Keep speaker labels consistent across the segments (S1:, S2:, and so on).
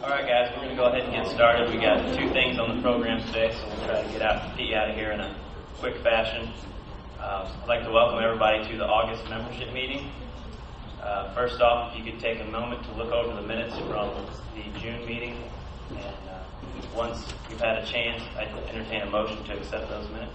S1: Alright guys, we're going to go ahead and get started. We got two things on the program today, so we'll try to get out of here in a quick fashion. I'd like to welcome everybody to the August membership meeting. First off, if you could take a moment to look over the minutes from the June meeting, and once you've had a chance, I'd entertain a motion to accept those minutes.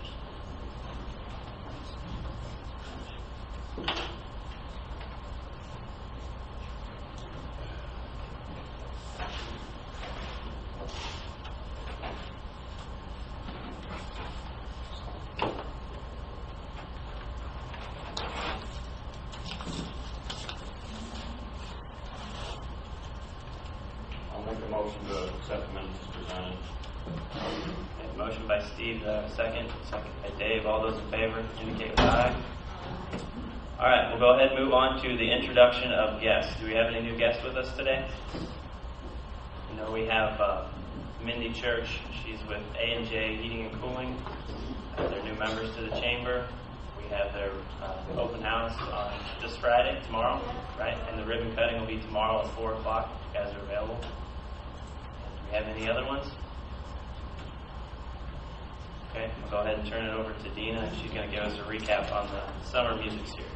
S1: Motion by Steve, second by Dave. All those in favor indicate with aye. All right, we'll go ahead and move on to the introduction of guests. Do we have any new guests with us today? You know, we have Mindy Church. She's with A&J Heating and Cooling. They're new members to the Chamber. We have their open house on this Friday, tomorrow, right? And the ribbon cutting will be tomorrow at 4 o'clock. If you guys are available. Do we have any other ones? Okay, we'll go ahead and turn it over to Dina, and she's going to give us a recap on the summer music series.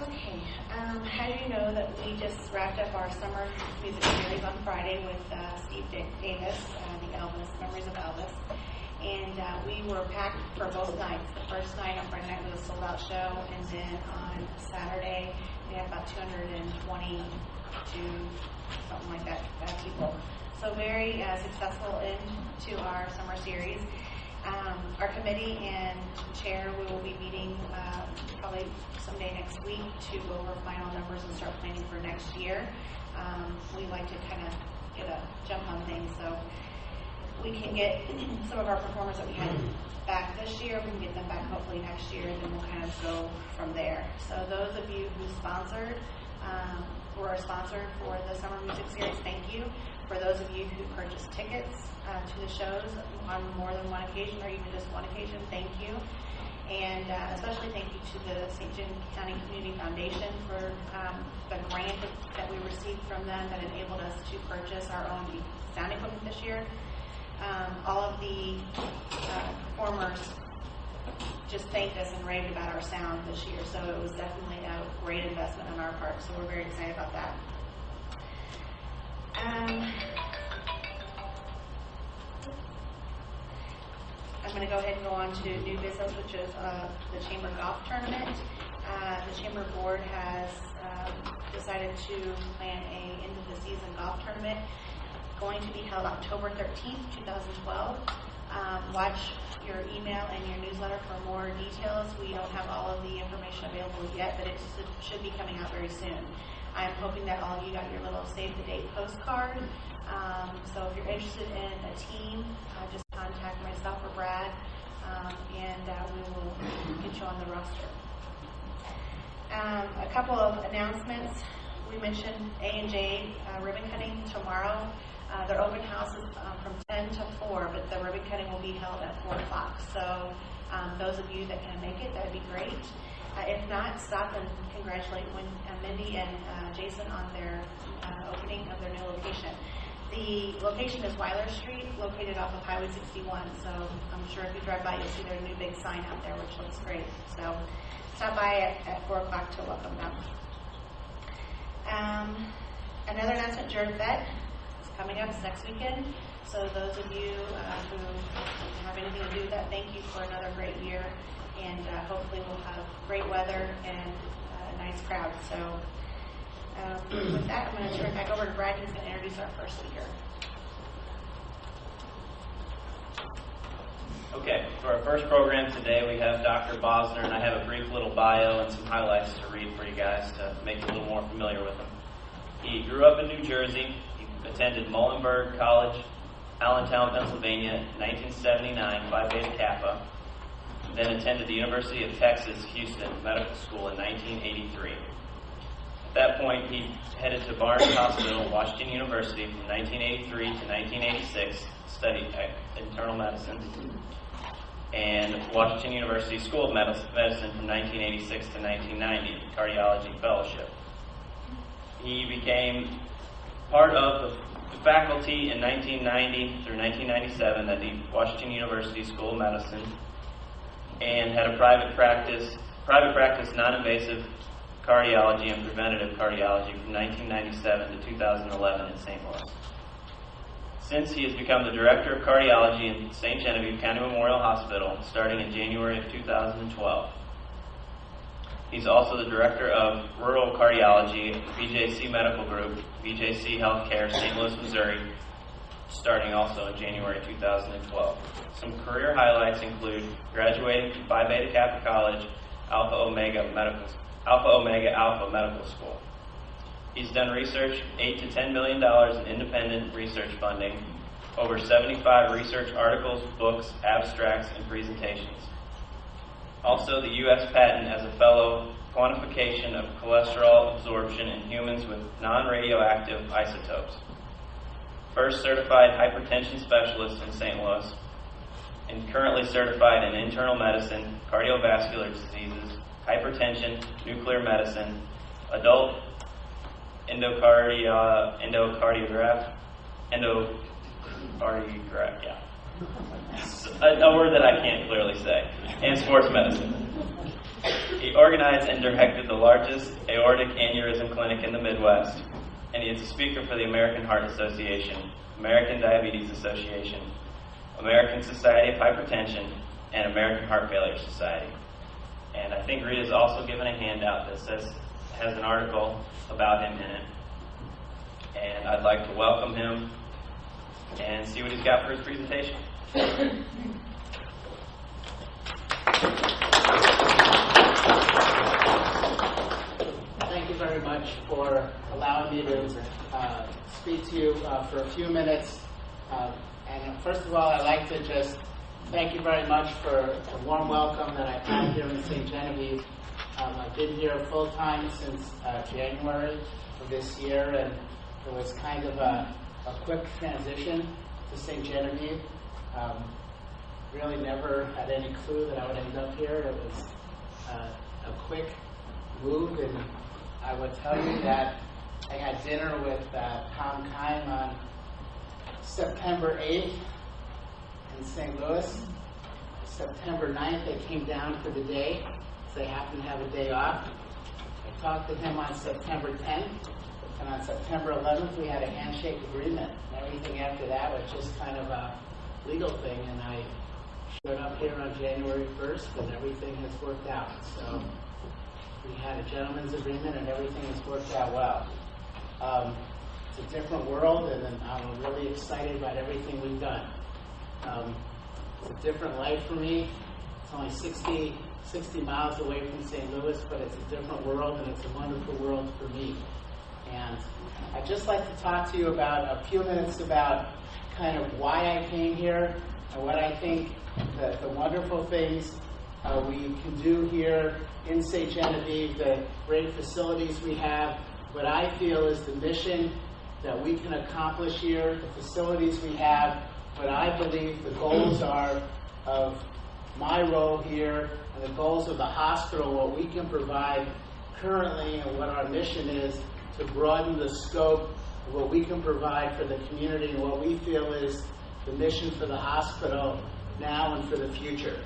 S2: Okay, how do you know that we just wrapped up our summer music series on Friday with Steve Davis, the Elvis, members of Elvis, and we were packed for both nights. The first night on Friday night was a sold-out show, and then on Saturday we had about 222, something like that, people. So very successful into our summer series. Our committee and chair, we will be meeting probably someday next week to go over final numbers and start planning for next year. We like to kind of get a jump on things so we can get some of our performers that we had back this year, we can get them back hopefully next year, and then we'll kind of go from there. So those of you who sponsored, were sponsored for the summer music series, thank you. For those of you who purchased tickets to the shows on more than one occasion or even just one occasion, thank you. And especially thank you to the St. John County Community Foundation for the grant that we received from them that enabled us to purchase our own sound equipment this year. All of the performers just thanked us and raved about our sound this year, so it was definitely a great investment on our part, so we're very excited about that. I'm going to go ahead and go on to new business, which is the Chamber Golf Tournament. The Chamber Board has decided to plan a end-of-the-season golf tournament going to be held October 13th, 2012. Watch your email and your newsletter for more details. We don't have all of the information available yet, but it should be coming out very soon. I'm hoping that all of you got your little save-the-date postcard. So if you're interested in a team, just contact myself or Brad, and we will get you on the roster. A couple of announcements. We mentioned A&J ribbon cutting tomorrow. Their open house is from 10 to 4, but the ribbon cutting will be held at 4 o'clock. So those of you that can make it, that would be great. If not, stop and congratulate Mindy and Jason on their opening of their new location. The location is Weiler Street, located off of Highway 61. So I'm sure if you drive by, you'll see their new big sign out there, which looks great. So stop by at 4 o'clock to welcome them. Another announcement, Jared Vet is coming up next weekend. So those of you who have anything to do with that, thank you for another great year. And hopefully we'll have great weather and a nice crowd. So with that, I'm going to turn it back over to Brad. He's going to introduce our first speaker.
S1: Okay, for our first program today, we have Dr. Bosner, and I have a brief little bio and some highlights to read for you guys to make you a little more familiar with him. He grew up in New Jersey. He attended Muhlenberg College, Allentown, Pennsylvania, in 1979, Phi Beta Kappa. Then attended the University of Texas, Houston Medical School in 1983. At that point, he headed to Barnes Hospital, Washington University from 1983 to 1986, studied internal medicine, and Washington University School of Medicine from 1986 to 1990, cardiology fellowship. He became part of the faculty in 1990 through 1997 at the Washington University School of Medicine, and had a private practice non-invasive cardiology and preventative cardiology from 1997 to 2011 in St. Louis. Since he has become the Director of Cardiology in St. Genevieve County Memorial Hospital starting in January of 2012. He's also the Director of Rural Cardiology at BJC Medical Group, BJC Healthcare, St. Louis, Missouri, starting also in January 2012. Some career highlights include graduating from Phi Beta Kappa College, Alpha Omega Alpha Medical School. He's done research, $8 to $10 million in independent research funding, over 75 research articles, books, abstracts, and presentations. Also, the U.S. patent as a fellow quantification of cholesterol absorption in humans with non-radioactive isotopes. First certified hypertension specialist in St. Louis, and currently certified in internal medicine, cardiovascular diseases, hypertension, nuclear medicine, adult endocardiograph, yeah. A word that I can't clearly say, and sports medicine. He organized and directed the largest aortic aneurysm clinic in the Midwest, and he is a speaker for the American Heart Association, American Diabetes Association, American Society of Hypertension, and American Heart Failure Society. And I think Rita's also given a handout that has an article about him in it. And I'd like to welcome him and see what he's got for his presentation.
S3: Thank you very much for allowing me to speak to you for a few minutes. And first of all, I'd like to just thank you very much for the warm welcome that I've had here in St. Genevieve. I've been here full-time since January of this year, and it was kind of a quick transition to St. Genevieve. Really never had any clue that I would end up here. It was a quick move, and I would tell you that I had dinner with Tom Kime on September 8th in St. Louis. September 9th, I came down for the day, so I happened to have a day off. I talked to him on September 10th, and on September 11th, we had a handshake agreement. And everything after that was just kind of a legal thing, and I showed up here on January 1st, and everything has worked out. So we had a gentleman's agreement, and everything has worked out well. It's a different world, and I'm really excited about everything we've done. It's a different life for me. It's only 60 miles away from St. Louis, but it's a different world, and it's a wonderful world for me. And I'd just like to talk to you about a few minutes about kind of why I came here and what I think that the wonderful things we can do here in St. Genevieve, the great facilities we have, what I feel is the mission that we can accomplish here, the facilities we have, what I believe the goals are of my role here, and the goals of the hospital, what we can provide currently, and what our mission is to broaden the scope of what we can provide for the community and what we feel is the mission for the hospital now and for the future.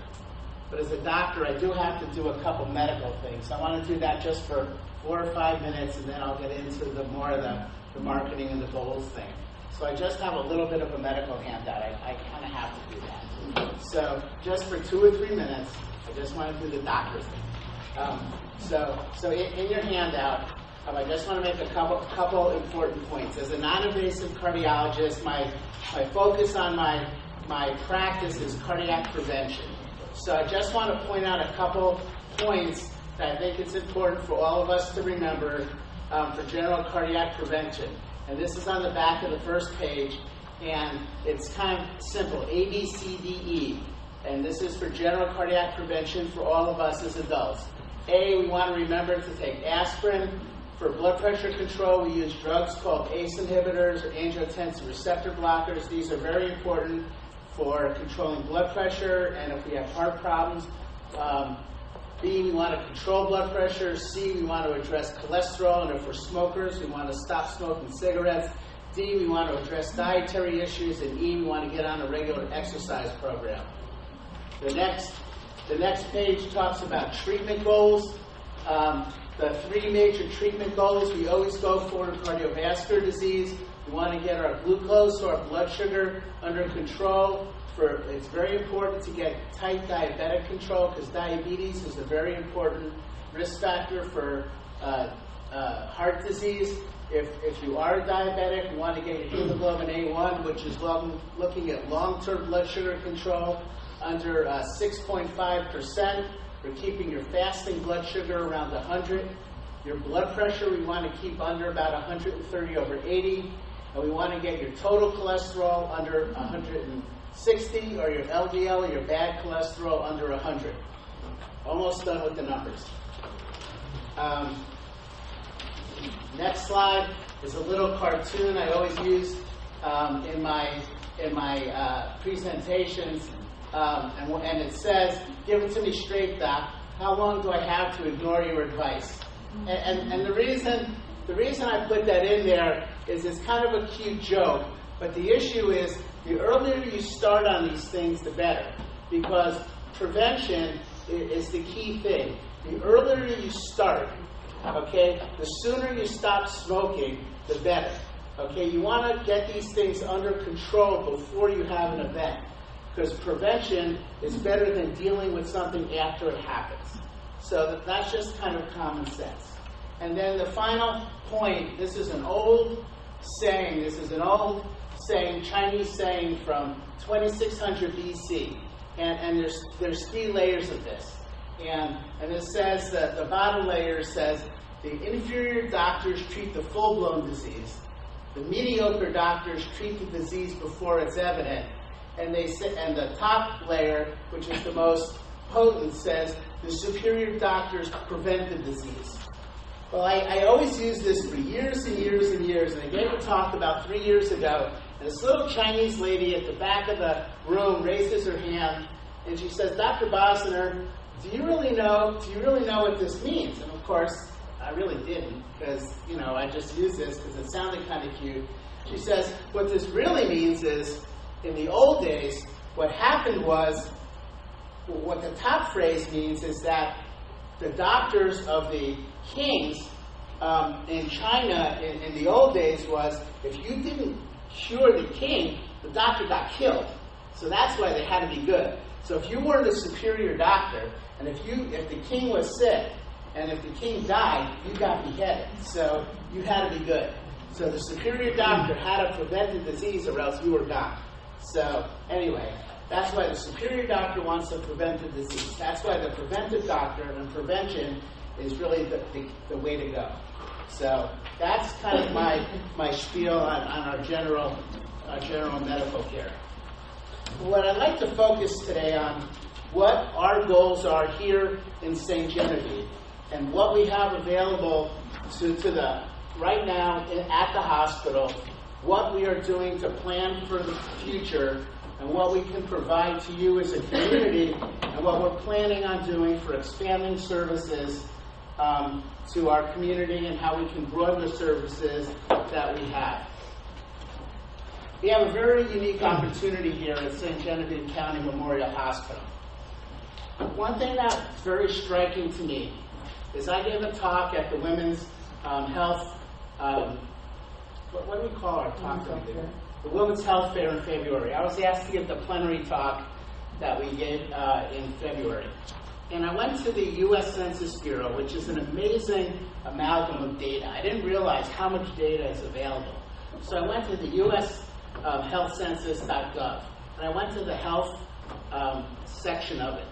S3: But as a doctor, I do have to do a couple medical things. I want to do that just for 4 or 5 minutes, and then I'll get into the more of the marketing and the goals thing. So I just have a little bit of a medical handout. I kind of have to do that. So just for 2 or 3 minutes, I just want to do the doctor thing. So in your handout, I just want to make a couple important points. As a non-invasive cardiologist, my focus on my practice is cardiac prevention. So I just want to point out a couple points that I think it's important for all of us to remember for general cardiac prevention. And this is on the back of the first page, and it's kind of simple, A, B, C, D, E. And this is for general cardiac prevention for all of us as adults. A, we want to remember to take aspirin. For blood pressure control, we use drugs called ACE inhibitors or angiotensin receptor blockers. These are very important for controlling blood pressure, and if we have heart problems, B, we want to control blood pressure. C, we want to address cholesterol, and if we're smokers, we want to stop smoking cigarettes. D, we want to address dietary issues, and E, we want to get on a regular exercise program. The next page talks about treatment goals. The 3 major treatment goals we always go for in cardiovascular disease. We want to get our glucose or our blood sugar under control. It's very important to get tight diabetic control because diabetes is a very important risk factor for heart disease. If you are diabetic, you want to get your hemoglobin A1, which is looking at long-term blood sugar control under 6.5%. We're keeping your fasting blood sugar around 100. Your blood pressure we want to keep under about 130/80. And we want to get your total cholesterol under 160, or your LDL or your bad cholesterol under 100. Almost done with the numbers. Next slide is a little cartoon I always use in my presentations, and it says, "Give it to me straight, doc. How long do I have to ignore your advice?" And the reason I put that in there is it's kind of a cute joke, but the issue is the earlier you start on these things, the better, because prevention is the key thing. The earlier you start, okay, the sooner you stop smoking, the better. Okay, you want to get these things under control before you have an event, because prevention is better than dealing with something after it happens. So that's just kind of common sense. And then the final point, this is an old saying, Chinese saying from 2600 BC, and there's 3 layers of this. And it says that the bottom layer says, the inferior doctors treat the full-blown disease. The mediocre doctors treat the disease before it's evident. And the top layer, which is the most potent, says the superior doctors prevent the disease. Well, I always use this for years and years and years, and I gave a talk about 3 years ago, and this little Chinese lady at the back of the room raises her hand, and she says, "Dr. Bosner, do you really know what this means?" And of course, I really didn't, because, I just used this because it sounded kind of cute. She says, "What this really means is, in the old days, what happened was, what the top phrase means is that the doctors of the kings in China in the old days was, if you didn't cure the king, the doctor got killed. So that's why they had to be good. So if you weren't a superior doctor, and if the king was sick, and if the king died, you got beheaded. So you had to be good. So the superior doctor had to prevent the disease, or else you were gone. So anyway, that's why the superior doctor wants to prevent the disease. That's why the preventive doctor and prevention is really the way to go. So that's kind of my spiel on our general medical care. What I'd like to focus today on, what our goals are here in St. Genevieve, and what we have available to the right now at the hospital, what we are doing to plan for the future, and what we can provide to you as a community, and what we're planning on doing for expanding services to our community, and how we can broaden the services that we have. We have a very unique opportunity here at St. Genevieve County Memorial Hospital. One thing that's very striking to me is I gave a talk at the Women's Health, what do we call our talk? The Women's Health Fair in February. I was asked to give the plenary talk that we gave in February. And I went to the U.S. Census Bureau, which is an amazing amalgam of data. I didn't realize how much data is available. So I went to the U.S. healthcensus.gov, and I went to the health section of it.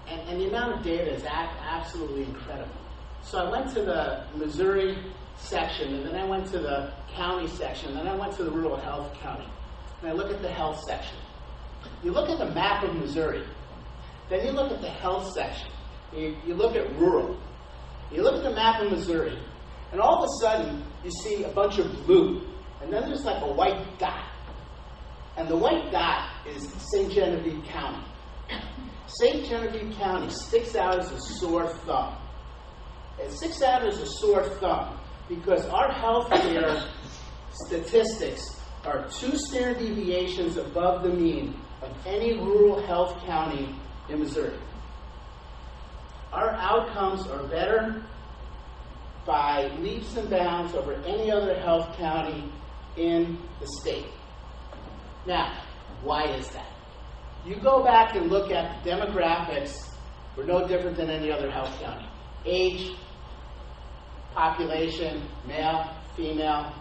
S3: And the amount of data is absolutely incredible. So I went to the Missouri section, and then I went to the county section, and then I went to the rural health county. And I look at the health section. You look at the map of Missouri, then you look at the health section. You look at rural. You look at the map of Missouri, and all of a sudden, you see a bunch of blue, and then there's like a white dot. And the white dot is St. Genevieve County. St. Genevieve County sticks out as a sore thumb. It sticks out as a sore thumb because our health care statistics are 2 standard deviations above the mean of any rural health county in Missouri. Our outcomes are better by leaps and bounds over any other health county in the state. Now, why is that? You go back and look at the demographics, we're no different than any other health county. Age, population, male, female,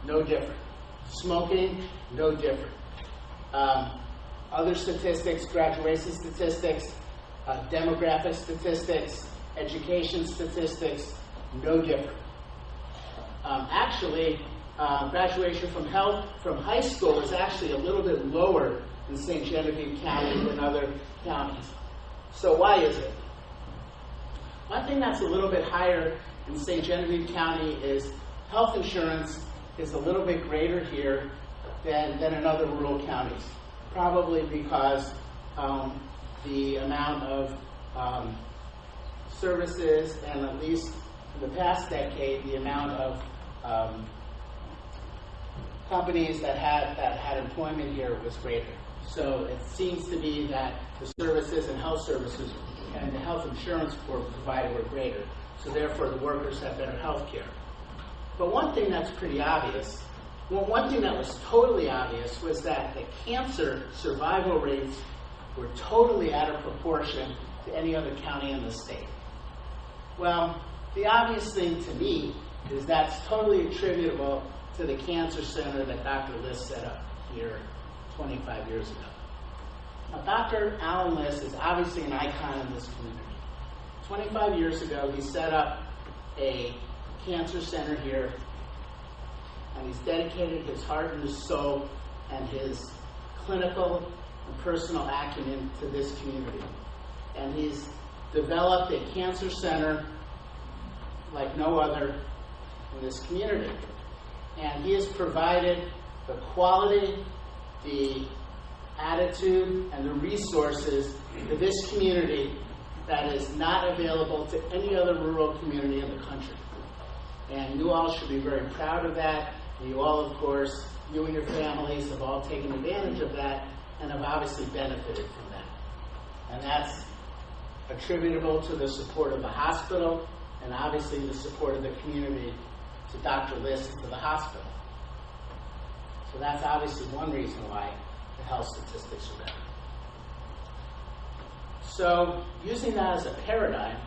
S3: no different. Smoking, no different. Other statistics, graduation statistics, demographic statistics, education statistics, no different. Actually, graduation from high school is actually a little bit lower in St. Genevieve County than other counties. So why is it? One thing that's a little bit higher in St. Genevieve County is health insurance is a little bit greater here than in other rural counties. Probably because the amount of services, and at least in the past decade, the amount of companies that had employment here was greater. So it seems to be that the services and health services and the health insurance provided were greater. So therefore, the workers have better health care. But one thing that's pretty obvious, one thing that was totally obvious was that the cancer survival rates were totally out of proportion to any other county in the state. Well, the obvious thing to me is that's totally attributable to the cancer center that Dr. List set up here 25 years ago. Now, Dr. Alan List is obviously an icon in this community. 25 years ago, he set up a cancer center here, and he's dedicated his heart and his soul and his clinical and personal acumen to this community. And he's developed a cancer center like no other in this community. And he has provided the quality, the attitude, and the resources to this community that is not available to any other rural community in the country. And you all should be very proud of that. You all, of course, you and your families have all taken advantage of that and have obviously benefited from that. And that's attributable to the support of the hospital and obviously the support of the community to Dr. List and to the hospital. So that's obviously one reason why the health statistics are better. So using that as a paradigm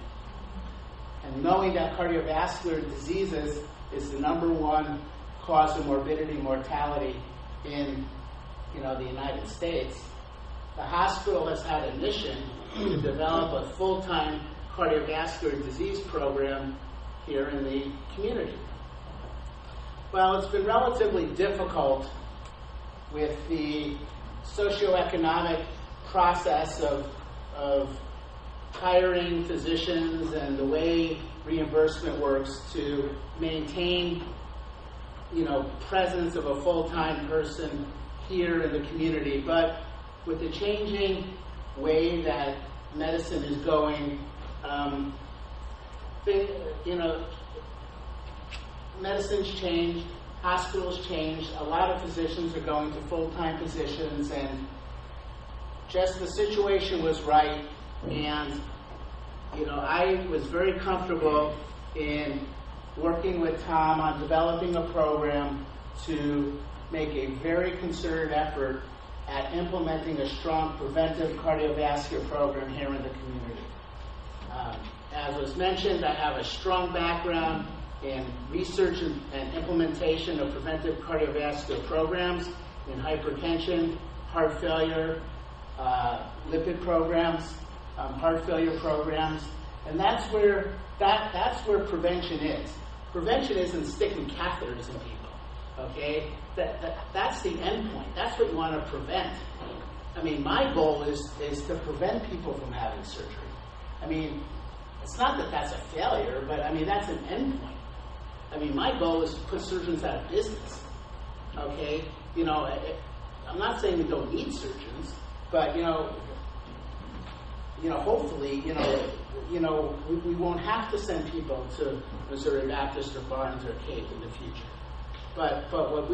S3: and knowing that cardiovascular diseases is the number one cause of morbidity and mortality in the United States, the hospital has had a mission to develop a full-time cardiovascular disease program here in the community. Well, it's been relatively difficult with the socioeconomic process of hiring physicians and the way reimbursement works to maintain, presence of a full-time person here in the community. But with the changing way that medicine is going, medicine's changed, hospitals changed, a lot of physicians are going to full-time positions, and just the situation was right. And, I was very comfortable in working with Tom on developing a program to make a very concerted effort at implementing a strong preventive cardiovascular program here in the community. As was mentioned, I have a strong background in research and implementation of preventive cardiovascular programs in hypertension, heart failure, lipid programs, heart failure programs, and that's where prevention is. Prevention isn't sticking catheters in people, okay? That's the end point. That's what you want to prevent. My goal is to prevent people from having surgery. It's not that that's a failure, but that's an end point. My goal is to put surgeons out of business, okay? I'm not saying we don't need surgeons, but, hopefully, we won't have to send people to Missouri Baptist or Barnes or Cape in the future. But what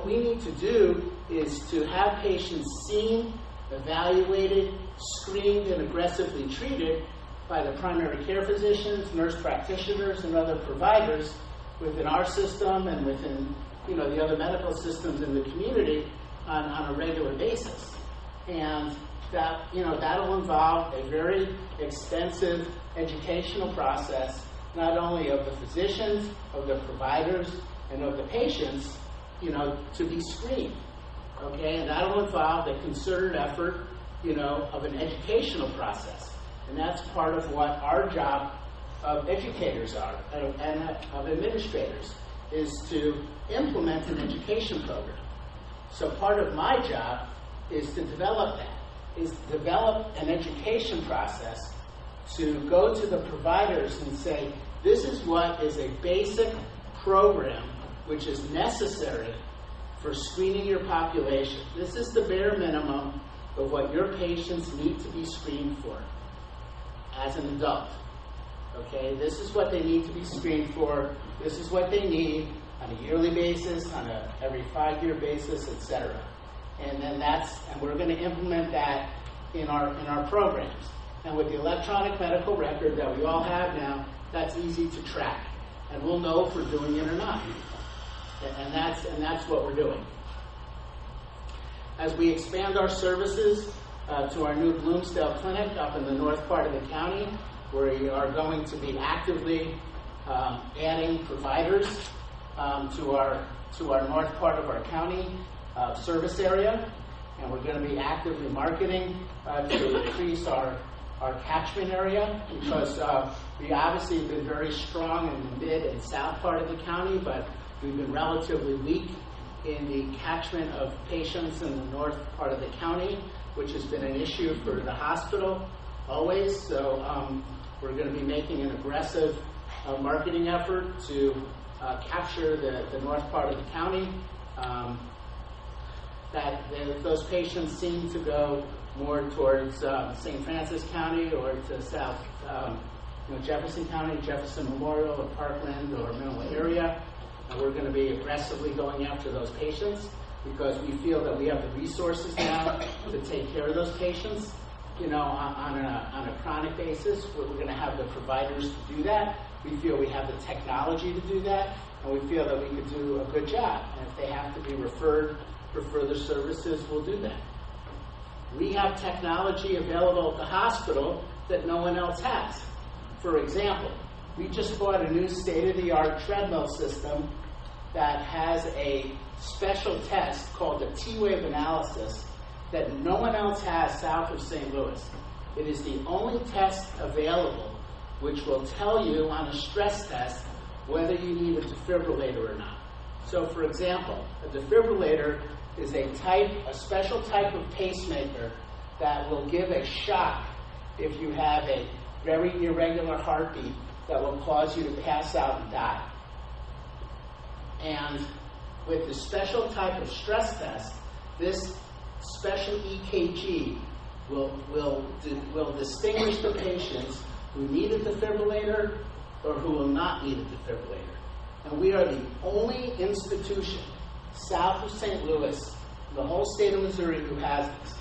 S3: we need to do is to have patients seen, evaluated, screened, and aggressively treated by the primary care physicians, nurse practitioners, and other providers within our system and within the other medical systems in the community on a regular basis. And that'll involve a very extensive educational process, not only of the physicians, of the providers, and of the patients, to be screened. Okay, and that'll involve a concerted effort, of an educational process. And that's part of what our job of educators are, and of administrators, is to implement an education program. So part of my job is to develop that, is develop an education process to go to the providers and say, this is what is a basic program which is necessary for screening your population. This is the bare minimum of what your patients need to be screened for as an adult. Okay, this is what they need to be screened for. This is what they need on a yearly basis, on a every 5-year basis, etc. And then we're going to implement that in our programs. And with the electronic medical record that we all have now, that's easy to track, and we'll know if we're doing it or not. And that's what we're doing. As we expand our services to our new Bloomsdale clinic up in the north part of the county, we are going to be actively adding providers to our north part of our county service area, and we're going to be actively marketing to increase our catchment area, because we obviously have been very strong in the mid and south part of the county, but we've been relatively weak in the catchment of patients in the north part of the county, which has been an issue for the hospital always. So we're going to be making an aggressive marketing effort to capture the north part of the county. Those patients seem to go more towards St. Francis County or to South Jefferson County, Jefferson Memorial, or Parkland, or Mineral area. And we're going to be aggressively going after those patients because we feel that we have the resources now to take care of those patients, on a chronic basis. We're going to have the providers to do that. We feel we have the technology to do that, and we feel that we could do a good job. And if they have to be referred for further services, we'll do that. We have technology available at the hospital that no one else has. For example, we just bought a new state-of-the-art treadmill system that has a special test called the T-wave analysis that no one else has south of St. Louis. It is the only test available which will tell you on a stress test whether you need a defibrillator or not. So, for example, a defibrillator is a special type of pacemaker that will give a shock if you have a very irregular heartbeat that will cause you to pass out and die. And with the special type of stress test, this special EKG will distinguish the patients who need a defibrillator or who will not need a defibrillator. And we are the only institution south of St. Louis, the whole state of Missouri, who has this.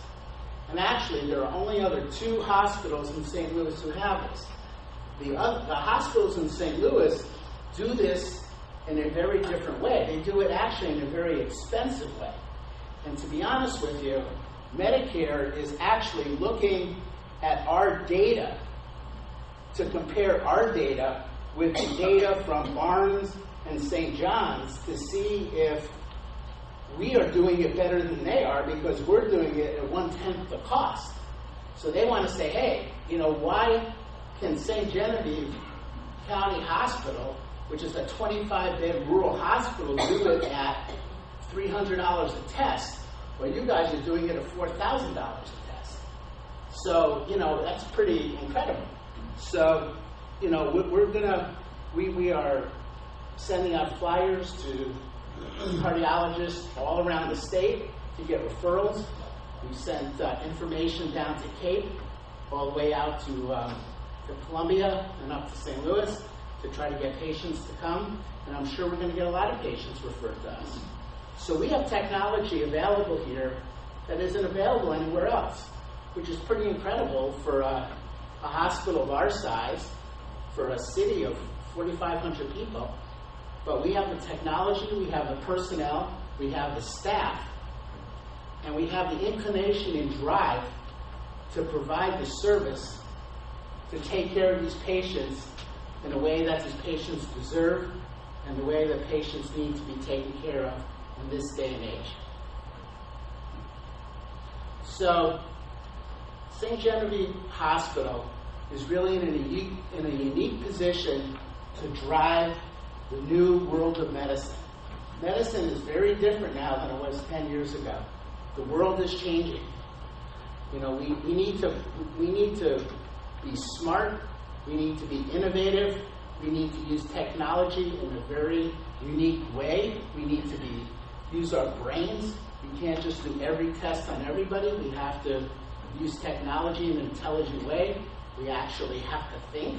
S3: And actually, there are only other 2 hospitals in St. Louis who have this. The hospitals in St. Louis do this in a very different way. They do it actually in a very expensive way. And to be honest with you, Medicare is actually looking at our data to compare our data with the data from Barnes and St. John's to see if we are doing it better than they are, because we're doing it at 1/10 the cost. So they want to say, hey, why can St. Genevieve County Hospital, which is a 25-bed rural hospital, do it at $300 a test, while you guys are doing it at $4,000 a test? So, that's pretty incredible. So, we are sending out flyers to cardiologists all around the state to get referrals. We sent information down to Cape all the way out to Columbia and up to St. Louis to try to get patients to come. And I'm sure we're going to get a lot of patients referred to us. So we have technology available here that isn't available anywhere else, which is pretty incredible for a hospital of our size, for a city of 4,500 people. But we have the technology, we have the personnel, we have the staff, and we have the inclination and drive to provide the service to take care of these patients in a way that these patients deserve and the way that patients need to be taken care of in this day and age. So, St. Genevieve Hospital is really in a unique position to drive the new world of medicine. Medicine is very different now than it was 10 years ago. The world is changing. You know, we need to be smart. We need to be innovative. We need to use technology in a very unique way. We need to use our brains. We can't just do every test on everybody. We have to use technology in an intelligent way. We actually have to think,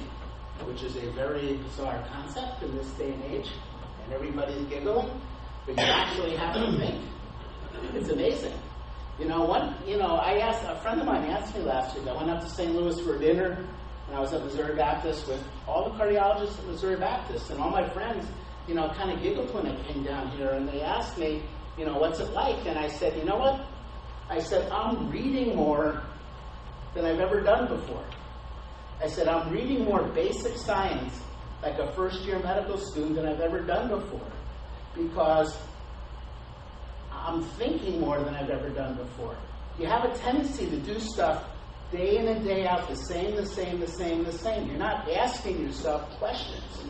S3: which is a very bizarre concept in this day and age, and everybody's giggling, but you actually have to think. It's amazing. A friend of mine asked me last week, I went up to St. Louis for dinner, and I was at Missouri Baptist with all the cardiologists at Missouri Baptist, and all my friends, kind of giggled when I came down here, and they asked me, what's it like? And I said, you know what? I said, I'm reading more than I've ever done before. I said, I'm reading more basic science like a first-year medical student than I've ever done before, because I'm thinking more than I've ever done before. You have a tendency to do stuff day in and day out, the same. You're not asking yourself questions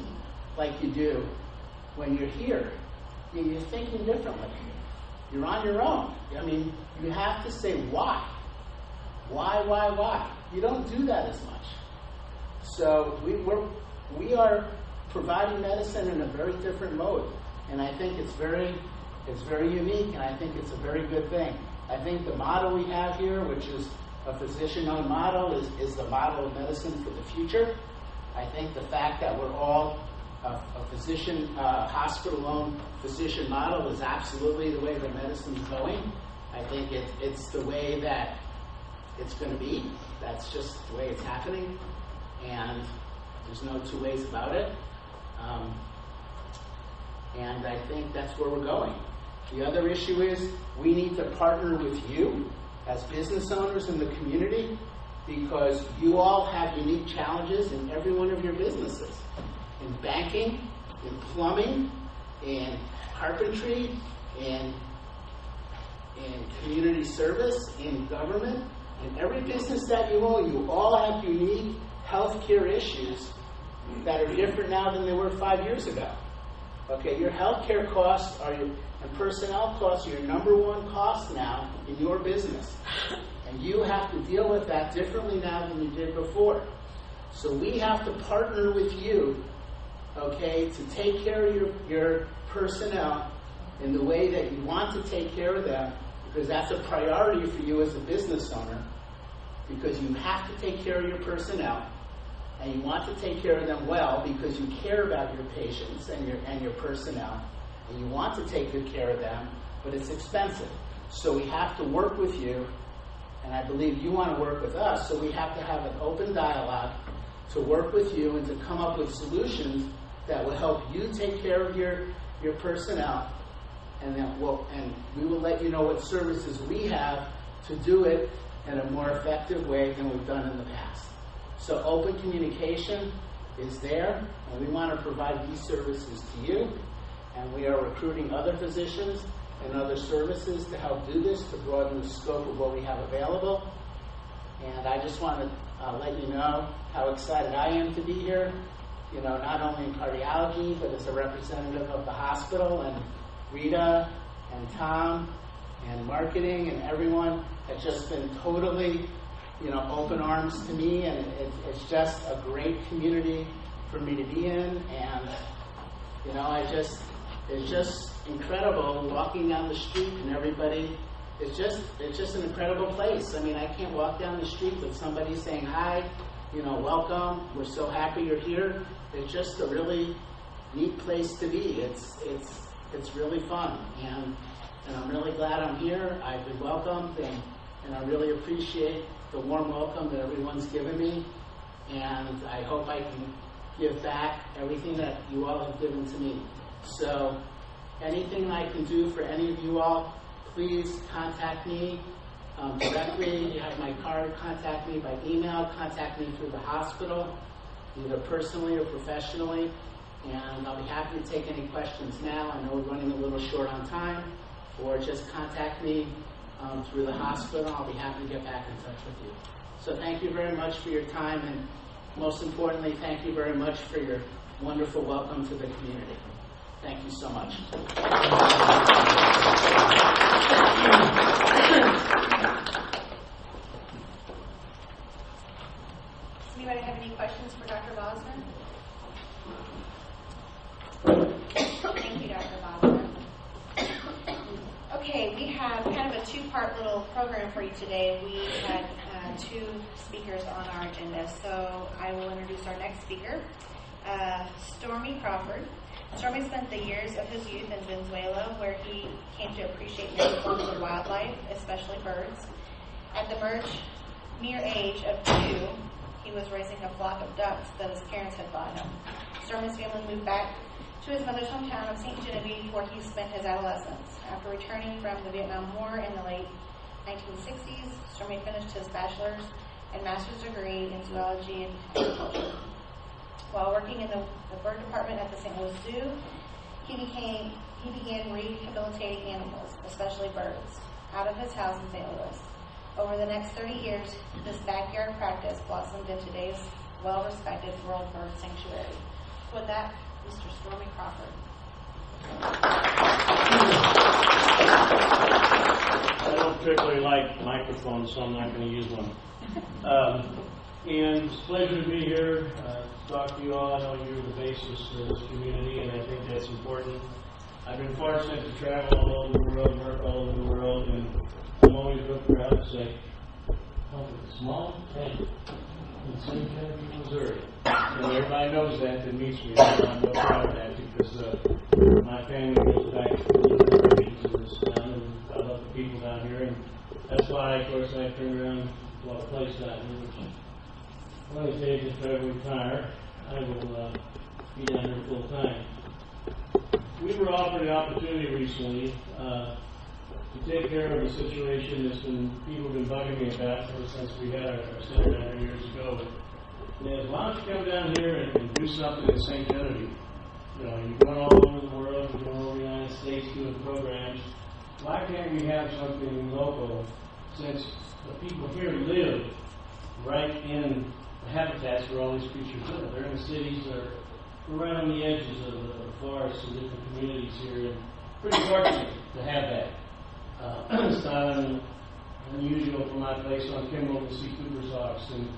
S3: like you do when you're here. You're thinking differently. You're on your own. I mean, you have to say why. Why? You don't do that as much. So we are providing medicine in a very different mode, and I think it's very unique, and I think it's a very good thing. I think the model we have here, which is a physician-owned model, is the model of medicine for the future. I think the fact that we're all a physician, hospital-owned physician model is absolutely the way that medicine's going. I think it's the way that it's going to be. That's just the way it's happening, and there's no two ways about it. And I think that's where we're going. The other issue is we need to partner with you as business owners in the community, because you all have unique challenges in every one of your businesses. In banking, in plumbing, in carpentry, in community service, in government. In every business that you own, you all have unique healthcare issues that are different now than they were 5 years ago. Okay, your healthcare costs and personnel costs are your number one cost now in your business. And you have to deal with that differently now than you did before. So we have to partner with you, okay, to take care of your personnel in the way that you want to take care of them, because that's a priority for you as a business owner, because you have to take care of your personnel, and you want to take care of them well because you care about your patients and your personnel, and you want to take good care of them, but it's expensive. So we have to work with you, and I believe you want to work with us, so we have to have an open dialogue to work with you and to come up with solutions that will help you take care of your personnel, and we will let you know what services we have to do it in a more effective way than we've done in the past. So open communication is there, and we want to provide these services to you, and we are recruiting other physicians and other services to help do this, to broaden the scope of what we have available. And I just want to let you know how excited I am to be here, not only in cardiology, but as a representative of the hospital, and Rita and Tom and marketing and everyone has just been totally, open arms to me, and it's just a great community for me to be in, and, it's just incredible walking down the street and everybody it's just an incredible place. I mean, I can't walk down the street with somebody saying hi, welcome. We're so happy you're here. It's just a really neat place to be. It's really fun, and I'm really glad I'm here. I've been welcomed, and I really appreciate the warm welcome that everyone's given me, and I hope I can give back everything that you all have given to me. So anything I can do for any of you all, please contact me directly. You have my card. Contact me by email. Contact me through the hospital, either personally or professionally, and I'll be happy to take any questions now. I know we're running a little short on time, or just contact me through the hospital. I'll be happy to get back in touch with you. So thank you very much for your time, and most importantly, thank you very much for your wonderful welcome to the community. Thank you so much.
S2: Does anybody have any questions for Dr. Bosner? Thank you, Dr. Bosner. Okay, we have kind of a two-part little program for you today. We had two speakers on our agenda, so I will introduce our next speaker, Stormy Crawford. Stormy spent the years of his youth in Venezuela, where he came to appreciate many forms of wildlife, especially birds. At the mere age of 2, he was raising a flock of ducks that his parents had bought him. Stormy's family moved back to his mother's hometown of St. Genevieve, where he spent his adolescence. After returning from the Vietnam War in the late 1960s, Stormy finished his bachelor's and master's degree in zoology and agriculture. While working in the bird department at the St. Louis Zoo, he began rehabilitating animals, especially birds, out of his house in St. Louis. Over the next 30 years, this backyard practice blossomed into today's well-respected World Bird Sanctuary. With that, Mr. Stormy Crawford.
S4: I don't particularly like microphones, so I'm not going to use one. And it's a pleasure to be here, to talk to you all. I know you're the basis of this community, and I think that's important. I've been fortunate to travel all over the world, work all over the world, and I'm always real proud to say, it's a small town in St. Genevieve, Missouri. And everybody knows that meets me. I'm real proud of that because my family goes back to the generations of this town, and I love the people down here. And that's why, of course, I turned around to a place down here, which one of these days, if I ever retire, I will be down here full time. We were offered an opportunity recently to take care of a situation that's people have been bugging me about ever since we had our center down here years ago. But why don't you come down here and do something in St. Genevieve? You're going all over the world, you're going over the United States doing programs. Why can't we have something local, since the people here live right in the habitats where all these creatures live? They're in the cities, they're right on the edges of the forests and different communities here, and pretty fortunate to have that. It's not unusual for my place on Kimball to see Cooper's hawks and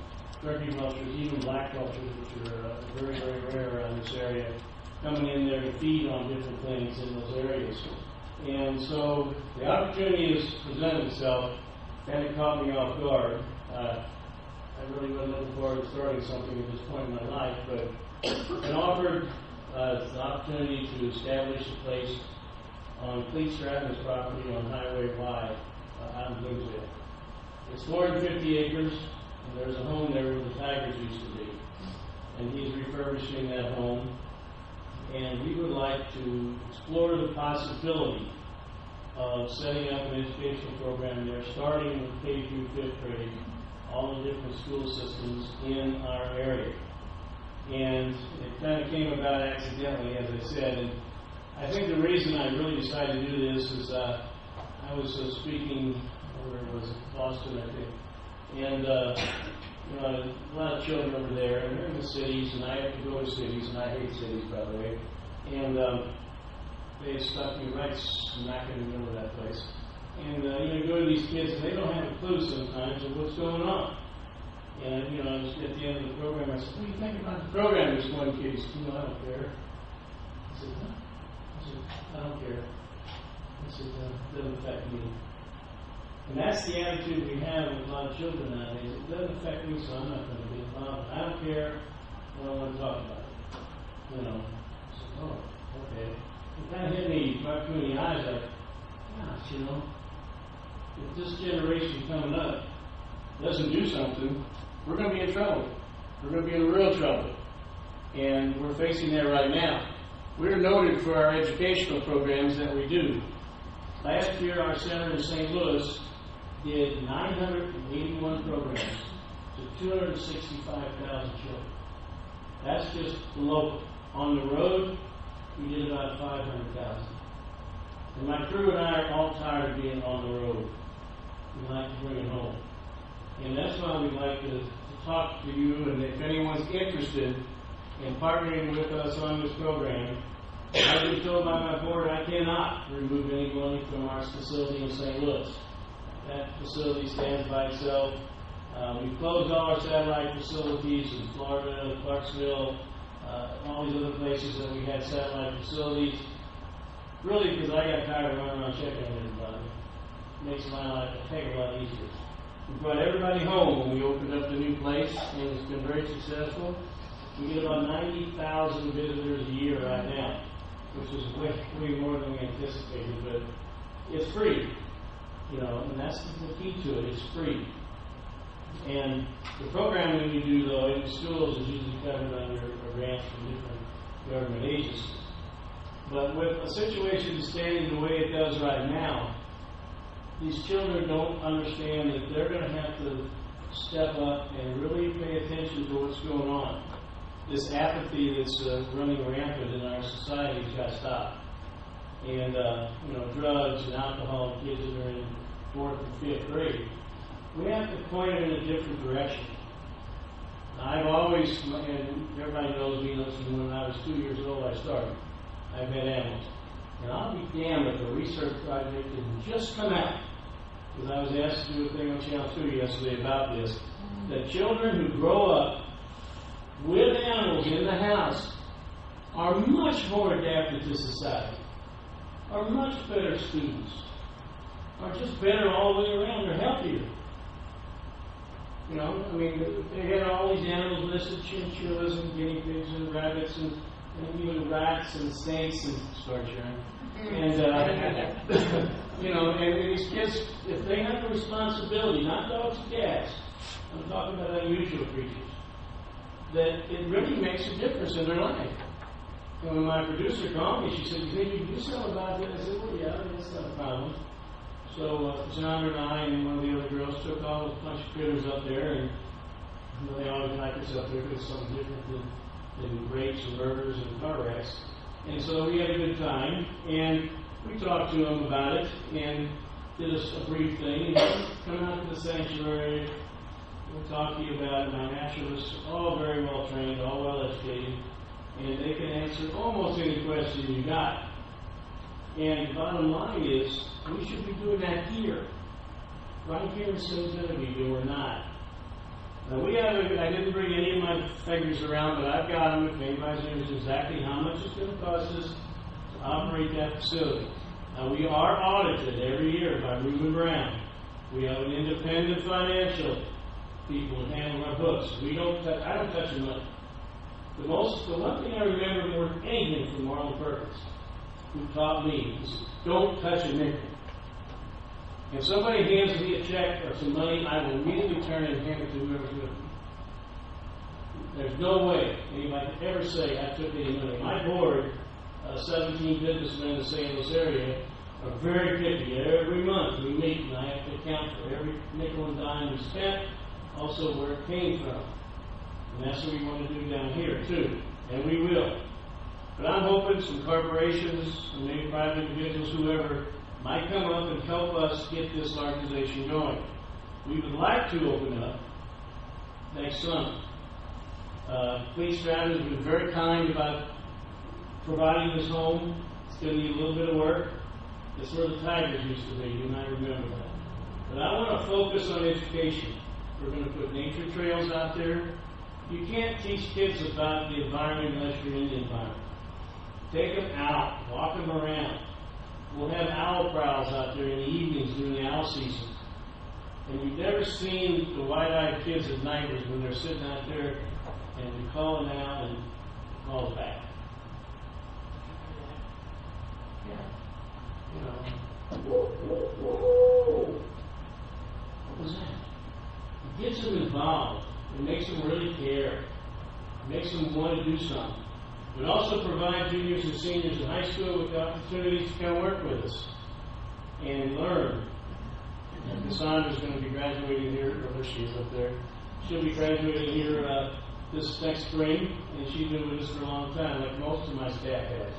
S4: turkey vultures, even black vultures, which are very, very rare around this area, coming in there to feed on different things in those areas. And so the opportunity has presented itself, and it caught me off guard. I really wasn't looking forward to starting something at this point in my life, but it offered the opportunity to establish a place on Cleet Stratton's property on Highway Y out in Bluesville. It's 450 acres, and there's a home there where the tigers used to be. And he's refurbishing that home. And we would like to explore the possibility of setting up an educational program there, starting with K through 5th grade, all the different school systems in our area. And it kind of came about accidentally, as I said. And I think the reason I really decided to do this is I was speaking, where was it, Boston, I think. And a lot of children over there, and they're in the cities, and I have to go to cities, and I hate cities, by the way. And they stuck me right smack in the middle of that place. And you go to these kids, and they don't have a clue sometimes of what's going on. And just at the end of the program, I said, "What do you think about the program?" This one kid said, "I don't care." I said, "Huh?" I said, "I don't care." I said, "It doesn't affect me." And that's the attitude we have with a lot of children nowadays. It doesn't affect me, so I'm not going to be involved. I don't care. I don't want to talk about it. You know. So, oh, okay. It kind of hit me right between the eyes like, gosh, you know, if this generation coming up doesn't do something, we're going to be in trouble. We're going to be in real trouble. And we're facing that right now. We're noted for our educational programs that we do. Last year, our center in St. Louis did 981 programs to 265,000 children. That's just local. On the road, we did about 500,000. And my crew and I are all tired of being on the road. We like to bring it home. And that's why we'd like to talk to you, and if anyone's interested in partnering with us on this program, I've been told by my board I cannot remove any money from our facility in St. Louis. That facility stands by itself. We've closed all our satellite facilities in Florida, Clarksville, all these other places that we had satellite facilities. Really, because I got tired of running around checking on everybody. It makes my life a heck of a lot easier. We brought everybody home when we opened up the new place, and it's been very successful. We get about 90,000 visitors a year right now, which is way more than we anticipated, but it's free, you know, and that's the key to it. It's free. And the programming we do, though, in the schools is usually covered under a grant from different government agencies. But with a situation standing the way it does right now, these children don't understand that they're going to have to step up and really pay attention to what's going on. This apathy that's running rampant in our society has got to stop. And, you know, drugs and alcohol, kids that are in 4th and 5th grade, we have to point it in a different direction. I've always, and everybody knows me, listen, when I was 2 years old, I started. I've had animals. And I'll be damned if a research project didn't just come out, because I was asked to do a thing on Channel 2 yesterday about this, that children who grow up with animals in the house are much more adapted to society, are much better students, are just better all the way around, they're healthier. You know, I mean, they had all these animals listed, chinchillas and guinea pigs and rabbits and even rats and snakes and and you know, and these kids, if they have the responsibility, not dogs and cats, I'm talking about unusual creatures, that it really makes a difference in their life. And when my producer called me, she said, "You think you can do something about that?" I said, "Well, yeah, that's not a problem." So John and I and one of the other girls took all a bunch of critters up there, and you know, they always like us up there because it's something different than rapes and murders and car wrecks. And so we had a good time, and we talked to them about it, and did a brief thing. And come out to the sanctuary, we'll talk to you about it. My naturalists are all very well trained, all well educated, and they can answer almost any question you got. And the bottom line is, we should be doing that here, right here in Cincinnati, but we're not. Now I didn't bring any of my figures around, but I've got them. If anybody's interested, exactly how much it's going to cost us to operate that facility. Now we are audited every year by Reuben Brown. We have an independent financial people who handle our books. I don't touch the money. The one thing I remember more than anything from Marlon Perkins, who taught me, is don't touch a nickel. If somebody hands me a check or some money, I will immediately turn it and hand it to whoever's with me. There's no way anybody could ever say I took any money. My board, 17 businessmen in the St. Louis area, are very picky. Every month we meet and I have to account for every nickel and dime we spent, also where it came from. And that's what we want to do down here too. And we will. But I'm hoping some corporations, and maybe private individuals, whoever, might come up and help us get this organization going. We would like to open up next summer. Police Stratton has been very kind about providing this home. It's going to need a little bit of work. It's where the Tigers used to be. You might remember that. But I want to focus on education. We're going to put nature trails out there. You can't teach kids about the environment unless you're in the environment. Take them out, walk them around. We'll have owl prowls out there in the evenings during the owl season. And you've never seen the wide-eyed kids at night when they're sitting out there and you call them out and calls back. Yeah. You know. What was that? It gets them involved. It makes them really care. It makes them want to do something. It also provides juniors and seniors in high school with the opportunities to come work with us and learn. And Cassandra's going to be graduating here, or there she is up there. She'll be graduating here this next spring, and she's been with us for a long time, like most of my staff has.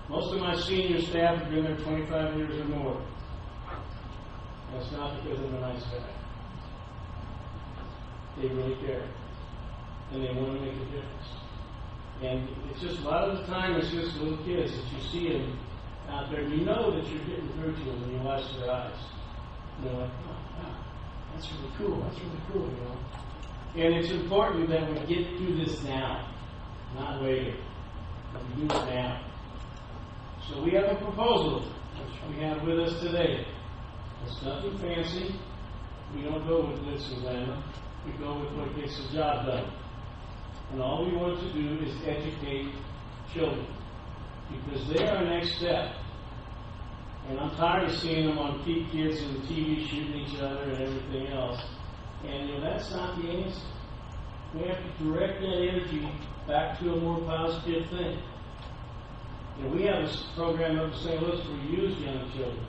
S4: Most of my senior staff have been there 25 years or more. That's not because I'm a nice guy. They really care. And they want to make a difference. And it's just, a lot of the time, it's just little kids that you see them out there. You know that you're getting through to them when you watch their eyes. And they're like, oh, wow, that's really cool, you know. And it's important that we get through this now, not later. But we do it now. So we have a proposal, which we have with us today. It's nothing fancy. We don't go with glitz and glamour. We go with what gets the job done. And all we want to do is educate children. Because they are our next step. And I'm tired of seeing them on Keep Kids and TV shooting each other and everything else. And you know, that's not the answer. We have to direct that energy back to a more positive thing. And we have a program up in St. Louis for youth young children,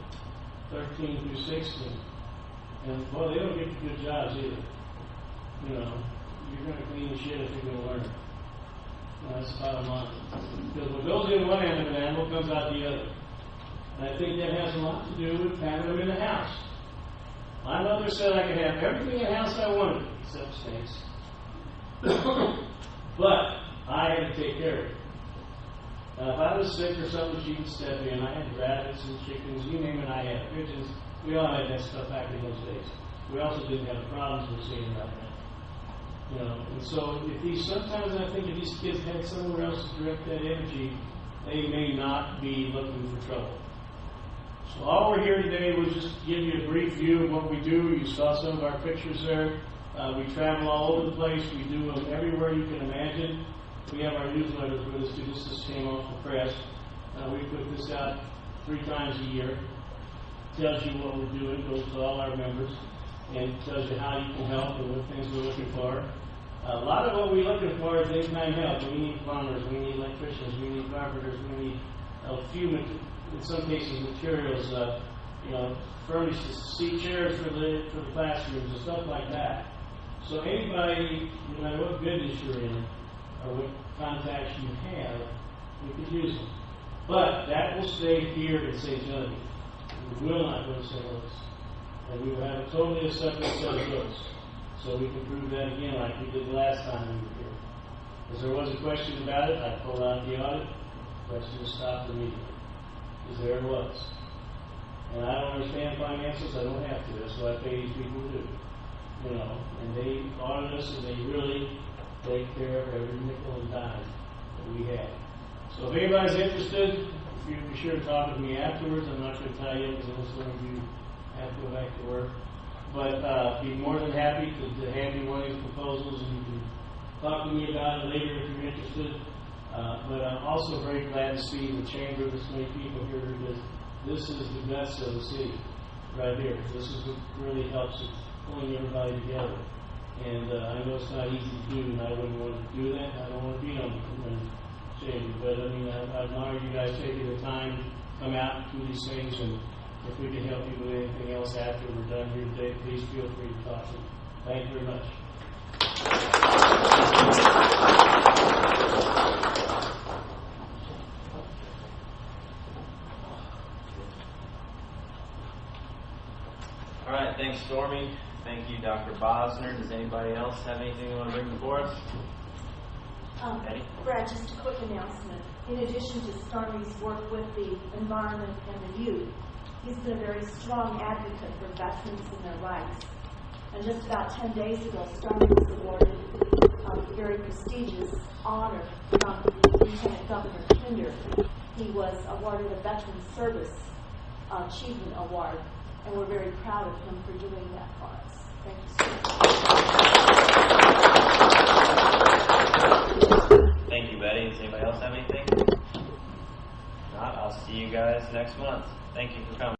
S4: 13 through 16. And, boy, they don't get the good jobs either. You know, you're going to clean the shit if you're going to learn. That's the bottom line. Because what goes in one end of an animal comes out the other. And I think that has a lot to do with having them in the house. My mother said I could have everything in the house I wanted, except snakes. But I had to take care of it. Now, if I was sick or something, she would step in. I had rabbits and chickens, you name it, I had pigeons. We all had that stuff back in those days. We also didn't have the problems we're seeing right now. You know, and so sometimes I think if these kids had somewhere else to direct that energy, they may not be looking for trouble. So all we're here today was just to give you a brief view of what we do. You saw some of our pictures there. We travel all over the place. We do them everywhere you can imagine. We have our newsletters with us too. This just came off the press. We put this out 3 times a year. Tells you what we're doing, goes to all our members, and tells you how you can help and what things we're looking for. A lot of what we're looking for is in-kind help. We need plumbers, we need electricians, we need carpenters, we need a few, in some cases, materials, furnished seat chairs for the classrooms and stuff like that. So anybody, no matter what business you're in or what contacts you have, we could use them. But that will stay here in St. Genevieve. We will not go to St. Louis. And we will have a totally separate set of books. So we can prove that again like we did the last time we were here. If there was a question about it, I pulled out the audit. The question was stopped immediately. Because there it was. And I don't understand finances. I don't have to. That's what I pay these people to do. You know, and they audit us and they really take care of every nickel and dime that we have. So if anybody's interested, be sure to talk with me afterwards. I'm not going to tell you because most of you have to go back to work. But be more than happy to hand you one of these proposals, and you can talk to me about it later if you're interested. But I'm also very glad to see the chamber, this many people here, because this is the guts of the city right here. This is what really helps with pulling everybody together. And I know it's not easy to do, and I wouldn't want to do that. I don't want to be on the chamber. But I mean, I admire you guys taking the time to come out and do these things. And if we can help you with anything else after we're done here today, please feel free to talk to me. Thank you very much.
S1: All right, thanks, Stormy. Thank you, Dr. Bosner. Does anybody else have anything they want to bring before us?
S5: Brad, just a quick announcement. In addition to Stormy's work with the environment and the youth, he's been a very strong advocate for veterans and their rights. And just about 10 days ago, Stormy was awarded a very prestigious honor from Lieutenant Governor Kinder. He was awarded a Veteran Service Achievement Award and we're very proud of him for doing that for us. Thank you so much.
S1: Thank you, Betty. Does anybody else have anything? If not, I'll see you guys next month. Thank you for coming.